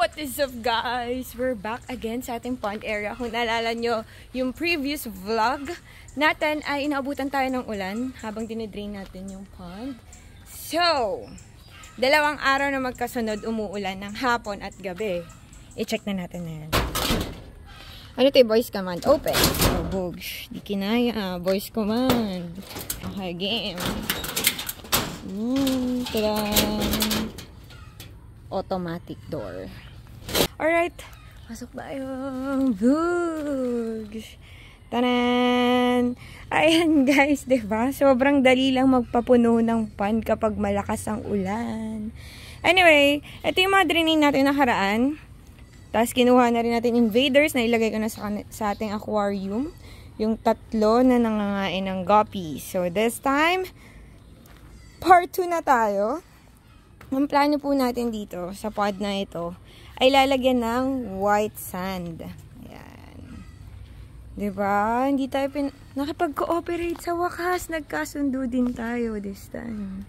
What is up, guys? We're back again sa ating pond area. Kung naalala nyo, yung previous vlog natin ay inaabutan tayo ng ulan habang dinidrain natin yung pond. So, 2 araw na magkasunod umuulan ng hapon at gabi. I-check na natin na yan. Ano tayo, voice command? Open. Oh, bugs. Di kinaya. Voice command. Okay, game. Tada! Automatic door. Alright. Pasok tayo. Bugs. Tanan! Ayan guys, diba? Sobrang dali lang magpapuno ng pond kapag malakas ang ulan. Anyway, ito yung mga draining natin nakaraan. Tapos kinuha na rin natin invaders na ilagay ko na sa ating aquarium. Yung 3 na nangangain ng guppies. So this time, part 2 na tayo. Ang plano po natin dito sa pod na ito ay lalagyan ng white sand. Ayan. Diba? Hindi tayo nakipag-cooperate sa wakas. Nagkasundo din tayo this time.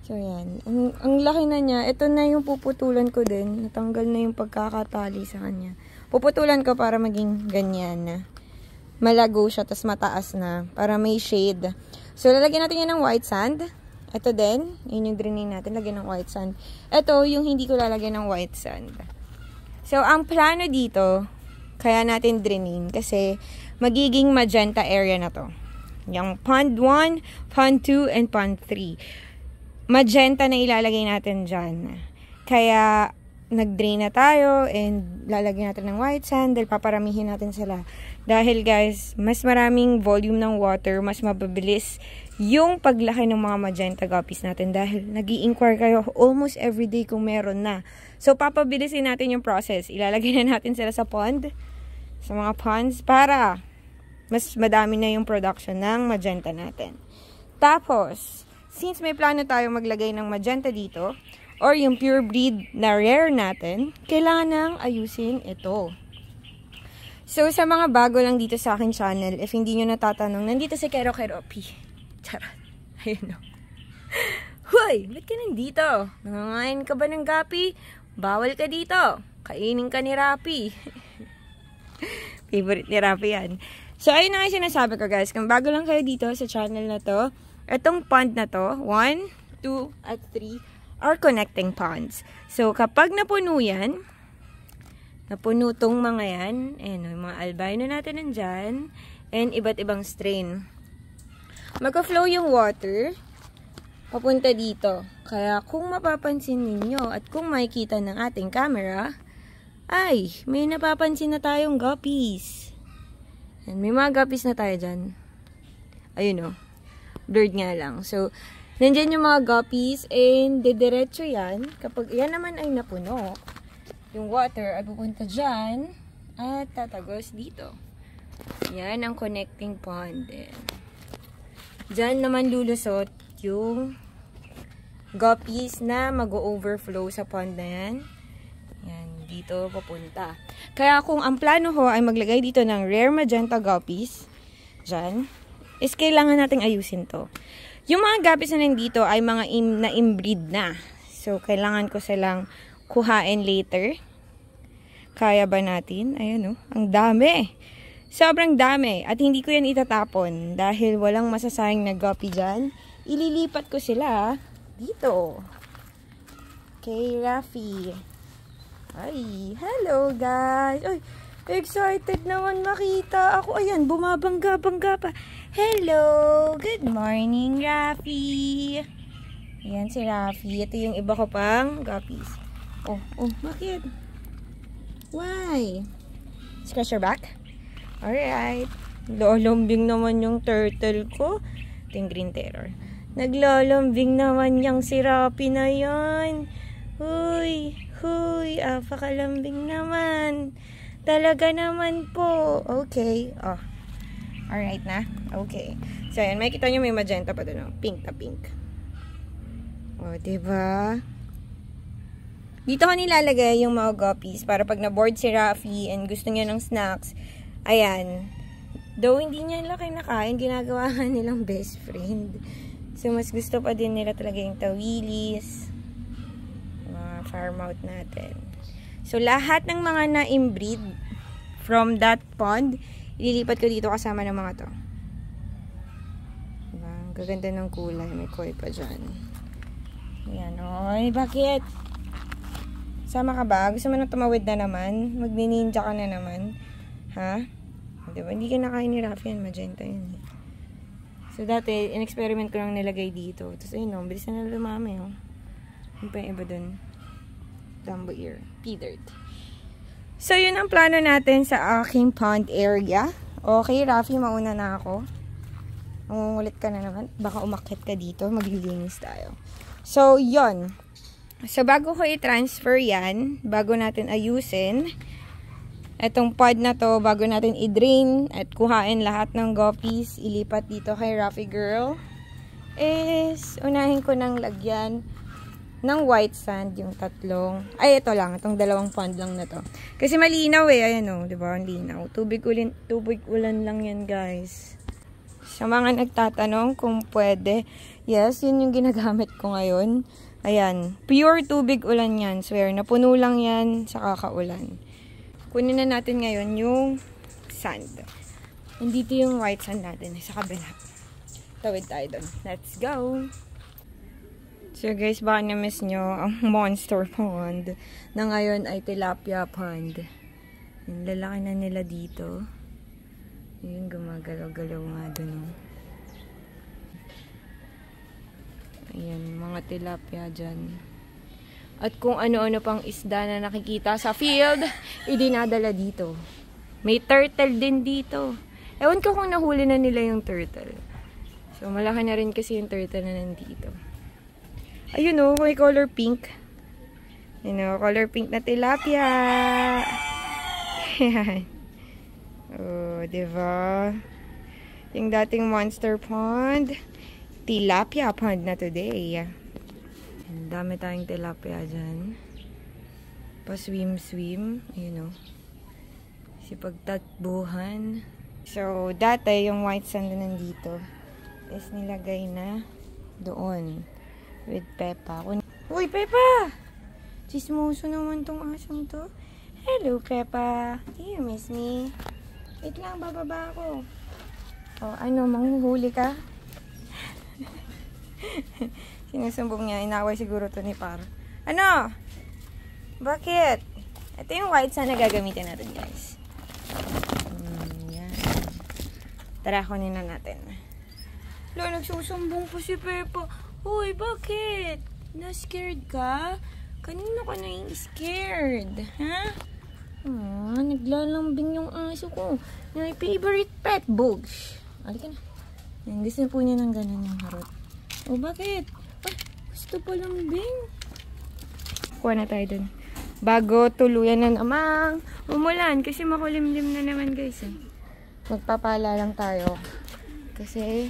So, yan. Ang laki na niya. Ito na yung puputulan ko din. Natanggal na yung pagkakatali sa kanya. Puputulan ko para maging ganyan na. Malago siya, tas mataas na. Para may shade. So, lalagyan natin yan ng white sand. Ito din. Yun yung draining natin. Lagyan ng white sand. Ito, yung hindi ko lalagyan ng white sand. So, ang plano dito, kaya natin draining. Kasi, magiging magenta area na to. Yung pond 1, pond 2, and pond 3. Magenta na ilalagay natin dyan. Kaya, nag-drain na tayo and lalagyan natin ng white sand dahil paparamihin natin sila. Dahil guys, mas maraming volume ng water, mas mababilis yung paglaki ng mga magenta guppies natin dahil nag-i-inquire kayo almost everyday kung meron na. So, papabilisin natin yung process. Ilalagay na natin sila sa pond, sa mga ponds, para mas madami na yung production ng magenta natin. Tapos, since may plano tayo maglagay ng magenta dito, or yung pure breed na rare natin, kailangan nang ayusin ito. So, sa mga bago lang dito sa akin channel, if hindi nyo natatanong, nandito si Kero Keropi. Charot. Ayun o. Hoy! Ba't ka nandito? Nangangain ka ba ng gapi? Bawal ka dito. Kainin ka ni Rapi. Favorite ni Rapi yan. So, ayun na nga sinasabi ko guys. Kung bago lang kayo dito sa channel na to, itong pond na to, 1, 2, at 3, are connecting ponds. So, kapag napuno yan, napuno tong mga yan, and yung mga albino natin nandyan, and iba't ibang strain. Magka-flow yung water papunta dito. Kaya kung mapapansin ninyo at kung makikita ng ating camera, ay, may napapansin na tayong guppies. And may mga guppies na tayo dyan. Ayun o. Blurred nga lang. So, nandyan yung mga guppies and didiretso yan. Kapag yan naman ay napuno, yung water ay pupunta dyan at tatagos dito. Yan ang connecting pond. Dyan naman lulusot yung guppies na mag-overflow sa pond na yan. Yan, dito papunta. Kaya kung ang plano ko ay maglagay dito ng rare magenta guppies, dyan, is kailangan nating ayusin to. Yung mga guppies na nandito ay mga na-inbreed na. So, kailangan ko silang kuhain later. Kaya ba natin? Ayan o, ang dami. Sobrang dami. At hindi ko yan itatapon dahil walang masasayang na guppy dyan. Ililipat ko sila dito. Kay Rafi. Ay, hello guys. Ay, excited naman makita ako. Ayan, bumabangga-bangga pa. Hello! Good morning, Rafi! Ayan si Rafi. Ito yung iba ko pang guppies. Oh, bakit? Why? Scratch your back? Alright. Lolombing naman yung turtle ko. Ito yung green terror. Naglolombing naman yung si Rafi na yan. Huy! Apakalambing naman. Talaga naman po. Okay. Oh. Alright na? Okay. So, ayan. Makikita nyo may magenta pa doon. Pink na pink. O, diba? Dito ko nilalagay yung mga guppies para pag na-board si Rafi and gusto niya ng snacks, ayan. Though hindi niya nila kinakain, ginagawa nilang best friend. So, mas gusto pa din nila talaga yung tawilis. Mga farm out natin. So, lahat ng mga na-inbreed from that pond, ililipat ko dito kasama ng mga to. Diba? Ang gaganda ng kulay. May koi pa dyan. Ayan, oy. Bakit? Sama ka ba? Gusto mo na tumawid na naman? Magni-ninja ka na naman? Ha? Diba? Hindi ka nakain ni Rafi yan. Magenta yun. So, dati, in-experiment ko lang nilagay dito. Tapos, ayun o. Bilis na lumami o. Yung pa yung iba dun. Dumbo ear. P-dirt. So, yun ang plano natin sa aking pond area. Okay, Rafi, mauna na ako. Mangungulit ka na naman. Baka umakyat ka dito. Maglilinis tayo. So, yun. So, bago ko i-transfer yan, bago natin ayusin, etong pod na to, bago natin i-drain at kuhain lahat ng guppies, ilipat dito kay Rafi Girl, is, unahin ko ng lagyan ng white sand, yung tatlong, ay, ito lang, itong dalawang pond lang na to. Kasi malinaw eh, ayan o, diba, ang linaw. Tubig ulan lang yan, guys. Sa mga nagtatanong kung pwede, yes, yun yung ginagamit ko ngayon. Ayan, pure tubig ulan yan, swear, napuno lang yan sa kakaulan. Kunin na natin ngayon yung sand. Nandito yung white sand natin, sa kabila. Tawid tayo dun. Let's go! So guys, baka na-miss nyo ang monster pond na ngayon ay tilapia pond. Yung lalaki na nila dito. Yung gumagalaw-galaw nga dun. Ayan, mga tilapia dyan. At kung ano-ano pang isda na nakikita sa field, idinadala dito. May turtle din dito. Ewan ko kung nahuli na nila yung turtle. So, malaki na rin kasi yung turtle na nandito. Ayun o, may color pink. Yun o, color pink na tilapia. Ayan. Oh, diba? Yung dating monster pond, tilapia pond na today. Ang dami tayong tilapia dyan. Pa-swim-swim. Ayun o. Sipagtatbuhan. So, dati yung white sand na nandito is nilagay na doon. With Peppa. Uy, Peppa! Chismoso naman tong asang to. Hello, Peppa. Do you miss me? Wait lang, bababa ako. O, ano, manghuhuli ka? Sinusumbong niya. Inaway siguro to ni Par. Ano? Bakit? Ito yung white sand na gagamitin natin, guys. Yan. Tara, kunin na natin. Lo, nagsusumbong po si Peppa. Uy, bakit? Na-scared ka? Kanino ka na yung scared? Ha? Naglalambing yung aso ko. My favorite pet, Bugs. Halika na. Yan, gusto po niya ng ganun yung harot. O, bakit? Ay, gusto pa lambing. Kuha na tayo dun. Bago tuluyan na namang umulan. Kasi makulimlim na naman, guys. Magpapala lang tayo. Kasi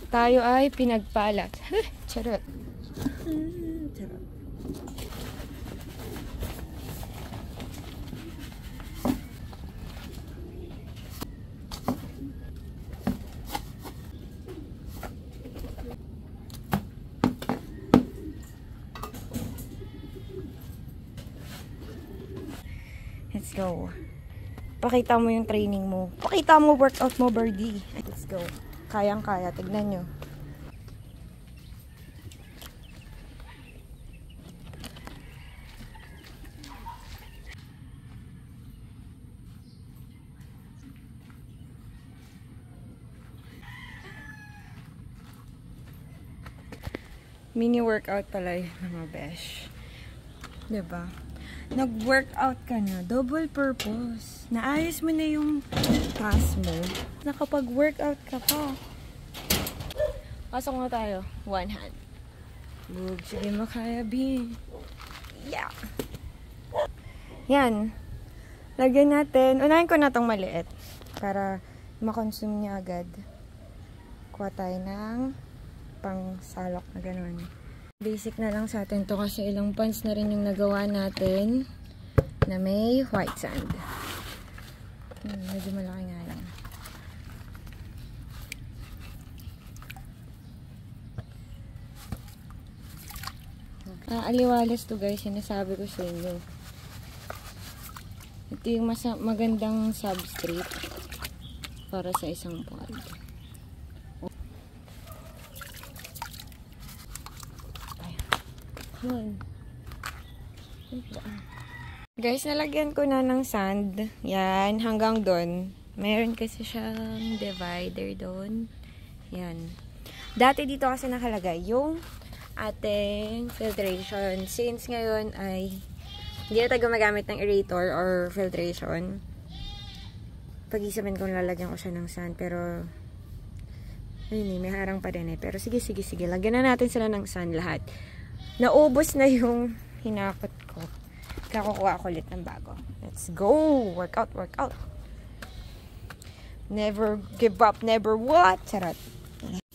tayo ay pinagpala. Charot. Charot. Let's go. Pakita mo yung training mo. Pakita mo workout mo, birdie. Let's go. Kayang-kaya. Tignan nyo. Mini workout pala yun, mga besh. Diba? Nag-workout ka na. Double purpose. Naayos mo na yung task mo. Nakapag-workout ka pa. Pasok na tayo. One hand. Bug, sige makaya, B. Yeah. Yan. Lagyan natin. Unahin ko na itong maliit. Para makonsume niya agad. Kuha tayo ng pang salok na gano'n. Basic na lang sa atin to kasi ilang pants na rin yung nagawa natin na may white sand. Medyo malaki nga lang. Aliwalas to guys, sinasabi ko sa inyo. Ito yung magandang substrate para sa isang pond. Ayun. Guys, nalagyan ko na ng sand. Yan, hanggang doon. Meron kasi siyang divider doon. Yan. Dati dito kasi nakalagay yung ating filtration. Since ngayon ay hindi na tayo gumagamit ng aerator or filtration, pag-isipin kung lalagyan ko siya ng sand. Pero, ayun may harang pa din eh. Pero sige. Lagyan na natin sila ng sand lahat. Naubos na yung hinakot ko. Kakukuha ako ulit ng bago. Let's go! Work out. Never give up, never what? Charot.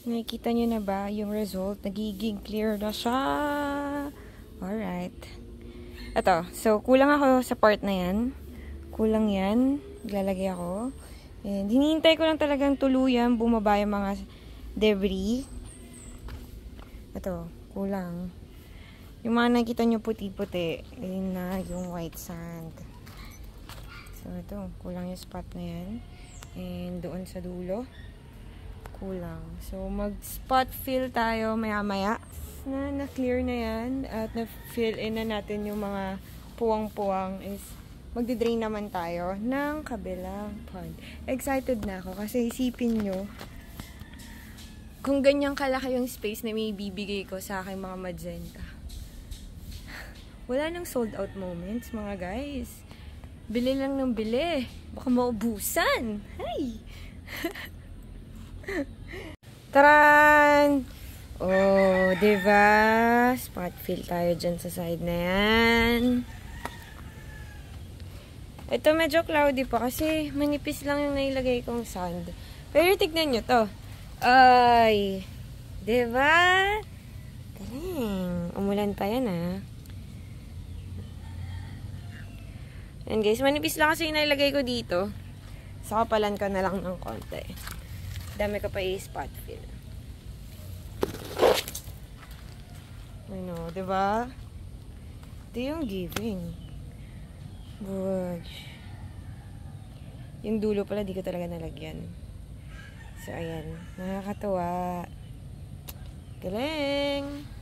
Nakikita nyo na ba yung result? Nagiging clear na siya. Alright. Ito. So, kulang ako sa part na yan. Kulang yan. Lalagay ako. And, hinihintay ko lang talagang tuluyan bumaba yung mga debris. Ito. Kulang. Yung mga nakita nyo puti-puti, yun na yung white sand. So, ito. Kulang yung spot na yan. And, doon sa dulo, kulang. So, mag-spot fill tayo maya-maya. Na-clear na yan. At na-fill in na natin yung mga puwang-puwang is magdi-drain naman tayo ng kabilang pond. Excited na ako kasi isipin nyo, kung ganyang kalaki yung space na may bibigay ko sa aking mga magenta. Wala nang sold out moments, mga guys. Bili lang ng bili. Baka maubusan. Hey! Taran! Oh, diba? Spot fill tayo dyan sa side na yan. Ito medyo cloudy pa kasi manipis lang yung nailagay kong sand. Pero tignan nyo to. Ay! Diba? Galing. Umulan pa yan ah. And guys, manipis lang kasi yung nailagay ko dito. So, kapalan ko na lang ng konti. Dami ko pa i-spot fill. Ano, diba? Ito yung giving. Good. Yung dulo pala, di ko talaga nalagyan. So, ayan. Nakakatuwa. Galing!